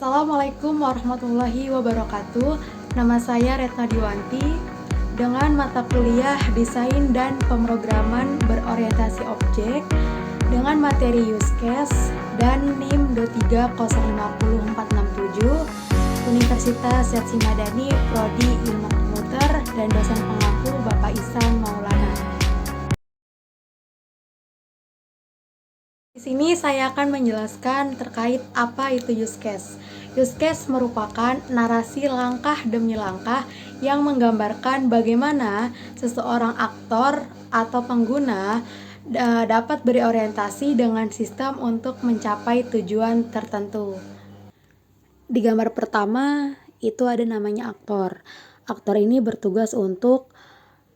Assalamualaikum warahmatullahi wabarakatuh. Nama saya Retno Diwanti dengan mata kuliah Desain dan Pemrograman Berorientasi Objek dengan materi use case dan NIM 2305047 Universitas Syedzi Madani, Prodi Ilmu Komputer, dan dosen pengampu Bapak Ihsan Maulana. Di sini saya akan menjelaskan terkait apa itu use case. Use case merupakan narasi langkah demi langkah yang menggambarkan bagaimana seseorang aktor atau pengguna dapat berorientasi dengan sistem untuk mencapai tujuan tertentu. Di gambar pertama itu ada namanya aktor. Aktor ini bertugas untuk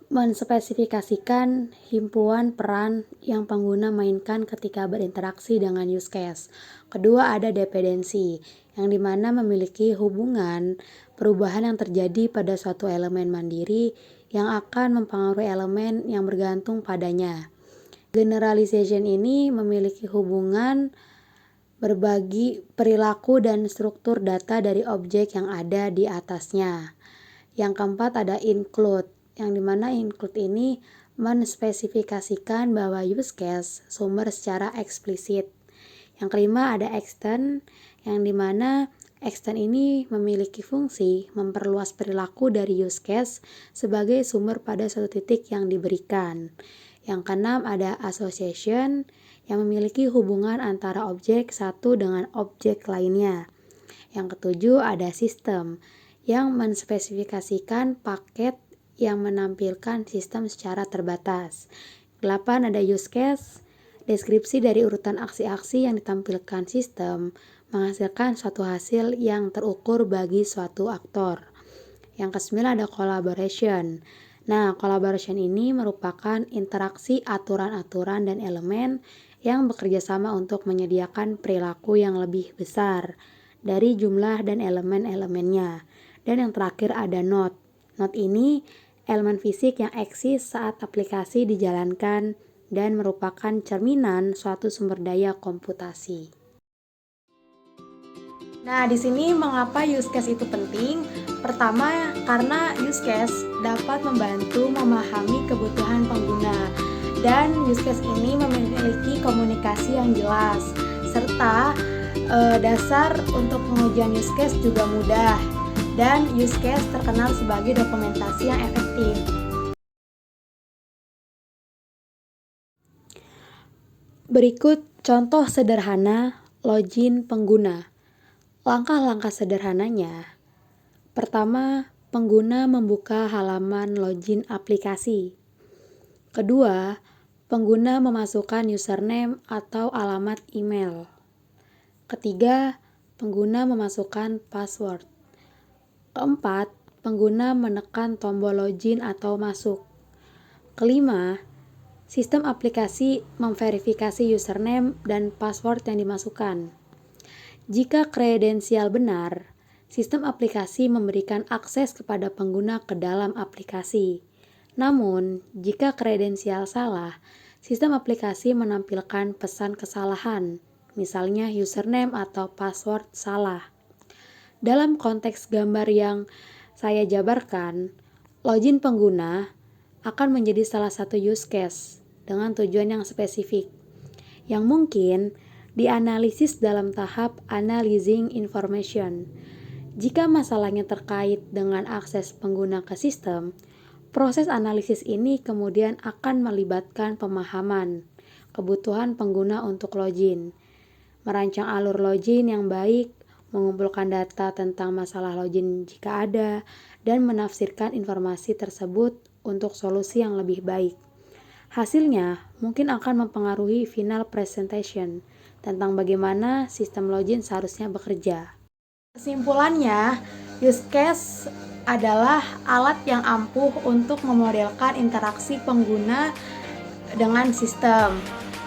menspesifikasikan himpunan peran yang pengguna mainkan ketika berinteraksi dengan use case. Kedua ada dependensi, yang dimana memiliki hubungan perubahan yang terjadi pada suatu elemen mandiri yang akan mempengaruhi elemen yang bergantung padanya. Generalization ini memiliki hubungan berbagi perilaku dan struktur data dari objek yang ada di atasnya. Yang keempat ada include, yang dimana include ini menspesifikasikan bahwa use case sumber secara eksplisit. Yang kelima ada extend, yang dimana extend ini memiliki fungsi memperluas perilaku dari use case sebagai sumber pada suatu titik yang diberikan. Yang keenam ada association, yang memiliki hubungan antara objek satu dengan objek lainnya. Yang ketujuh ada system, yang menspesifikasikan paket yang menampilkan sistem secara terbatas. 8 ada use case, deskripsi dari urutan aksi-aksi yang ditampilkan sistem menghasilkan suatu hasil yang terukur bagi suatu aktor. Yang ke-9 ada collaboration. Nah, collaboration ini merupakan interaksi aturan-aturan dan elemen yang bekerja sama untuk menyediakan perilaku yang lebih besar dari jumlah dan elemen-elemennya. Dan yang terakhir ada node. Node ini elemen fisik yang eksis saat aplikasi dijalankan dan merupakan cerminan suatu sumber daya komputasi. Nah, di sini mengapa use case itu penting? Pertama, karena use case dapat membantu memahami kebutuhan pengguna, dan use case ini memiliki komunikasi yang jelas, serta dasar untuk pengujian use case juga mudah, dan use case terkenal sebagai dokumentasi yang efektif. Berikut contoh sederhana login pengguna. Langkah-langkah sederhananya. Pertama, pengguna membuka halaman login aplikasi. Kedua, pengguna memasukkan username atau alamat email. Ketiga, pengguna memasukkan password. Keempat, pengguna menekan tombol login atau masuk. Kelima, sistem aplikasi memverifikasi username dan password yang dimasukkan. Jika kredensial benar, sistem aplikasi memberikan akses kepada pengguna ke dalam aplikasi. Namun, jika kredensial salah, sistem aplikasi menampilkan pesan kesalahan, misalnya username atau password salah. Dalam konteks gambar yang saya jabarkan, login pengguna akan menjadi salah satu use case dengan tujuan yang spesifik, yang mungkin dianalisis dalam tahap analyzing information. Jika masalahnya terkait dengan akses pengguna ke sistem, proses analisis ini kemudian akan melibatkan pemahaman kebutuhan pengguna untuk login, merancang alur login yang baik, mengumpulkan data tentang masalah login jika ada, dan menafsirkan informasi tersebut untuk solusi yang lebih baik. Hasilnya mungkin akan mempengaruhi final presentation tentang bagaimana sistem login seharusnya bekerja. Kesimpulannya, use case adalah alat yang ampuh untuk memodelkan interaksi pengguna dengan sistem.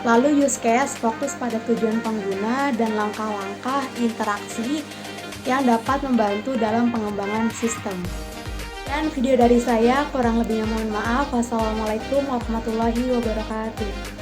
Lalu use case fokus pada tujuan pengguna dan langkah-langkah interaksi yang dapat membantu dalam pengembangan sistem. Dan video dari saya kurang lebihnya mohon maaf. Wassalamualaikum warahmatullahi wabarakatuh.